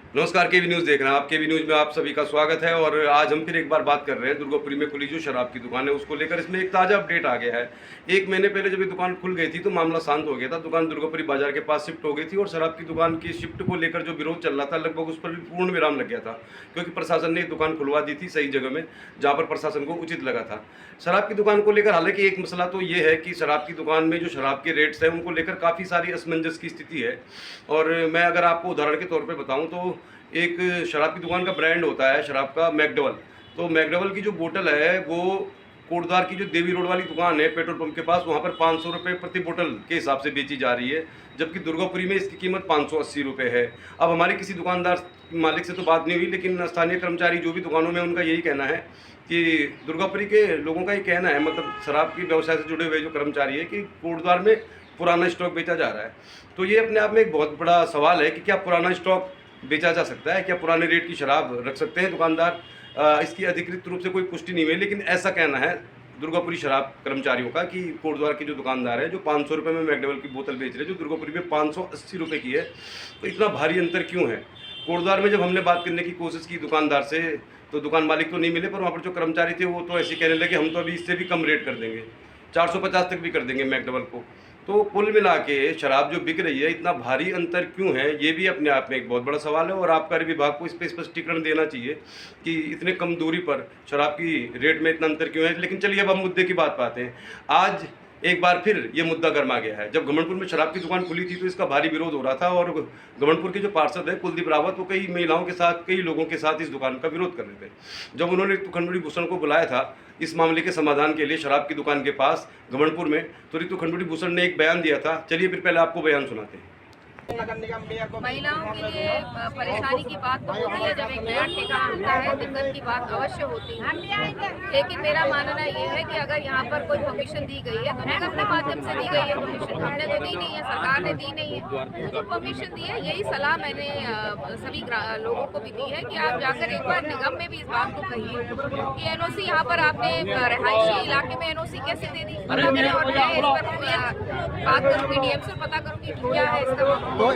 नमस्कार, केवी न्यूज़ देख रहे हैं आप। केवी न्यूज़ में आप सभी का स्वागत है और आज हम फिर एक बार बात कर रहे हैं दुर्गापुरी में खुली जो शराब की दुकान है उसको लेकर। इसमें एक ताज़ा अपडेट आ गया है। 1 महीने पहले जब ये दुकान खुल गई थी तो मामला शांत हो गया था। दुकान दुर्गापुरी बाजार के पास शिफ्ट हो गई थी और शराब की दुकान की शिफ्ट को लेकर जो विरोध चल रहा था लगभग उस पर भी पूर्ण विराम लग गया था, क्योंकि प्रशासन ने दुकान खुलवा दी थी सही जगह में जहाँ पर प्रशासन को उचित लगा था। शराब की दुकान को लेकर हालांकि एक मसला तो ये है कि शराब की दुकान में जो शराब के रेट्स हैं उनको लेकर काफ़ी सारी असमंजस की स्थिति है। और मैं अगर आपको उदाहरण के तौर पर बताऊँ तो एक शराब की दुकान का ब्रांड होता है शराब का मैकडवल। तो मैकडवल की जो बोतल है वो कोटद्वार की जो देवी रोड वाली दुकान है पेट्रोल पंप के पास, वहाँ पर 500 रुपये प्रति बोतल के हिसाब से बेची जा रही है, जबकि दुर्गापुरी में इसकी कीमत 580 रुपये है। अब हमारे किसी दुकानदार मालिक से तो बात नहीं हुई, लेकिन स्थानीय कर्मचारी जो भी दुकानों में उनका यही कहना है कि दुर्गापुरी के लोगों का ये कहना है, मतलब शराब की व्यवसाय से जुड़े हुए जो कर्मचारी है, कि कोटद्वार में पुराना स्टॉक बेचा जा रहा है। तो ये अपने आप में एक बहुत बड़ा सवाल है कि क्या पुराना स्टॉक बेचा जा सकता है, क्या पुराने रेट की शराब रख सकते हैं दुकानदार। इसकी अधिकृत रूप से कोई पुष्टि नहीं हुई, लेकिन ऐसा कहना है दुर्गापुरी शराब कर्मचारियों का कि कोटद्वार के जो दुकानदार है जो 500 रुपये में मैकडवल की बोतल बेच रहे हैं, जो दुर्गापुरी में 580 रुपये की है, तो इतना भारी अंतर क्यों है। कोटद्वार में जब हमने बात करने की कोशिश की दुकानदार से तो दुकान मालिक तो नहीं मिले, पर वहाँ पर जो कर्मचारी थे वो तो ऐसे कहने लगे हम तो अभी इससे भी कम रेट कर देंगे, 450 तक भी कर देंगे मैकडवल को। तो कुल मिला के शराब जो बिक रही है, इतना भारी अंतर क्यों है, ये भी अपने आप में एक बहुत बड़ा सवाल है और आबकारी विभाग को इस पर स्पष्टीकरण देना चाहिए कि इतने कम दूरी पर शराब की रेट में इतना अंतर क्यों है। लेकिन चलिए अब हम मुद्दे की बात पाते हैं। आज एक बार फिर ये मुद्दा गर्मा गया है। जब घमंडपुर में शराब की दुकान खुली थी तो इसका भारी विरोध हो रहा था और घमंडपुर के जो पार्षद है कुलदीप रावत, वो कई महिलाओं के साथ, कई लोगों के साथ इस दुकान का विरोध कर रहे थे। जब उन्होंने ऋतु खंडूड़ी भूषण को बुलाया था इस मामले के समाधान के लिए शराब की दुकान के पास घमंडपुर में, तो ऋतु खंडूड़ी भूषण ने एक बयान दिया था। चलिए फिर पहले आपको बयान सुनाते हैं। महिलाओं के लिए परेशानी की बात तो होती है, जब एक नया ठेका खुलता है दिक्कत की बात अवश्य होती है। लेकिन मेरा मानना ये है कि अगर यहाँ पर कोई परमिशन दी गई है तो निगम के माध्यम से दी गई है परमिशन, हमने तो दी नहीं है, सरकार ने दी नहीं है, तो परमिशन दी है। यही सलाह मैंने सभी लोगों को भी दी है कि आप जाकर एक बार निगम में भी इस बात को कहिए कि एनओसी यहाँ पर आपने रहायशी इलाके में एनओसी कैसे दे दी, पता करें। और मैं इस पर बात करूँगी, डीएम से पता करूँगी क्या है इसका। तो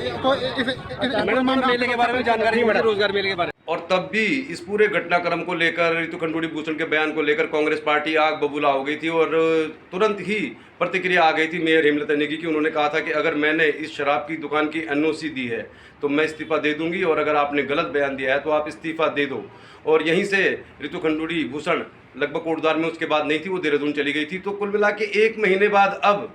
मेले के बारे में जानकारी नहीं, रोजगार मेले के बारे में। और तब भी इस पूरे घटनाक्रम को लेकर, ऋतु खंडूड़ी भूषण के बयान को लेकर कांग्रेस पार्टी आग बबूला हो गई थी और तुरंत ही प्रतिक्रिया आ गई थी मेयर हेमलता नेगी की। उन्होंने कहा था कि अगर मैंने इस शराब की दुकान की एनओसी दी है तो मैं इस्तीफा दे दूंगी, और अगर आपने गलत बयान दिया है तो आप इस्तीफा दे दो। और यहीं से ऋतु खंडूड़ी भूषण लगभग कोटद्वार में उसके बाद नहीं थी, वो देहरादून चली गई थी। तो कुल मिला के 1 महीने बाद अब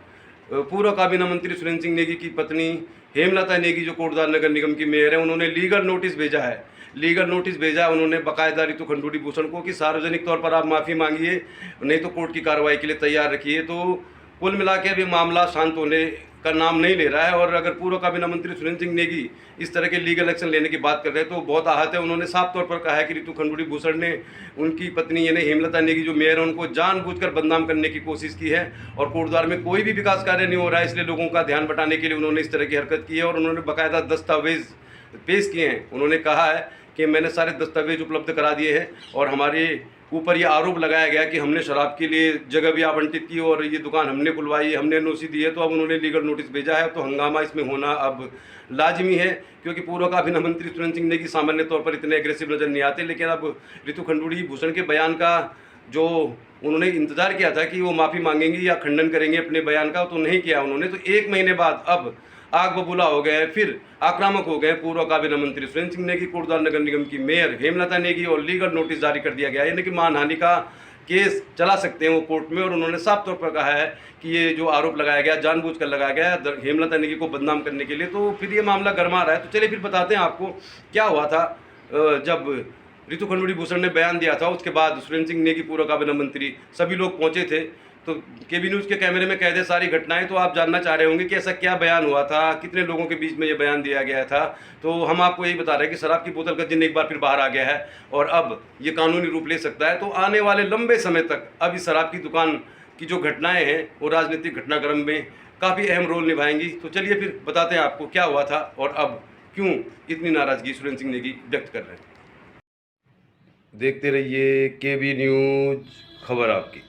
पूर्व काबीना मंत्री सुरेंद्र सिंह नेगी की पत्नी हेमलता नेगी, जो कोटद्वार नगर निगम की मेयर है, उन्होंने लीगल नोटिस भेजा है। लीगल नोटिस भेजा उन्होंने बाकायदा ऋतु खंडूड़ी भूषण को कि सार्वजनिक तौर पर आप माफ़ी मांगिए, नहीं तो कोर्ट की कार्रवाई के लिए तैयार रखिए। तो कुल मिला के अभी मामला शांत होने का नाम नहीं ले रहा है। और अगर पूर्व काबीना मंत्री सुरेंद्र सिंह नेगी इस तरह के लीगल एक्शन लेने की बात कर रहे हैं तो बहुत आहत है। उन्होंने साफ तौर पर कहा है कि ऋतु खंडूड़ी भूषण ने उनकी पत्नी यानी हेमलता नेगी जो मेयर है उनको जानबूझकर बदनाम करने की कोशिश की है। और कोटद्वार में कोई भी विकास कार्य नहीं हो रहा है, इसलिए लोगों का ध्यान बटाने के लिए उन्होंने इस तरह की हरकत की है। और उन्होंने बाकायदा दस्तावेज पेश किए हैं। उन्होंने कहा है कि मैंने सारे दस्तावेज उपलब्ध करा दिए हैं और हमारे ऊपर ये आरोप लगाया गया कि हमने शराब के लिए जगह भी आवंटित की और ये दुकान हमने खुलवाई, हमने एनओसी दी है। तो अब उन्होंने लीगल नोटिस भेजा है, तो हंगामा इसमें होना अब लाजमी है, क्योंकि पूर्व काबीना मंत्री सुरेंद्र सिंह नेगी सामान्य तौर पर इतने एग्रेसिव नजर नहीं आते। लेकिन अब ऋतु खंडूड़ी भूषण के बयान का जो उन्होंने इंतजार किया था कि वो माफ़ी मांगेंगी या खंडन करेंगे अपने बयान का, तो नहीं किया उन्होंने। तो 1 महीने बाद अब आग बबूला हो गए, फिर आक्रामक हो गए पूर्व काबीना मंत्री सुरेंद्र सिंह नेगी, कोटद्वार नगर निगम की मेयर हेमलता नेगी, और लीगल नोटिस जारी कर दिया गया है, यानी कि मानहानि का केस चला सकते हैं वो कोर्ट में। और उन्होंने साफ तौर पर कहा है कि ये जो आरोप लगाया गया जानबूझकर लगाया गया हेमलता नेगी को बदनाम करने के लिए। तो फिर ये मामला गर्मा रहा है। तो चलिए फिर बताते हैं आपको क्या हुआ था। जब ऋतु खंडूड़ी भूषण ने बयान दिया था उसके बाद सुरेंद्र सिंह नेगी पूर्व काबीना मंत्री सभी लोग पहुंचे थे। तो केवी न्यूज़ के कैमरे में कैद है सारी घटनाएं। तो आप जानना चाह रहे होंगे कि ऐसा क्या बयान हुआ था, कितने लोगों के बीच में ये बयान दिया गया था। तो हम आपको यही बता रहे हैं कि शराब की बोतल का जिन एक बार फिर बाहर आ गया है और अब ये कानूनी रूप ले सकता है। तो आने वाले लंबे समय तक अब इस शराब की दुकान की जो घटनाएं हैं वो राजनीतिक घटनाक्रम में काफ़ी अहम रोल निभाएंगी। तो चलिए फिर बताते हैं आपको क्या हुआ था और अब क्यों इतनी नाराज़गी सुरेंद्र सिंह नेगी व्यक्त कर रहे हैं। देखते रहिए केवी न्यूज़, खबर आपकी।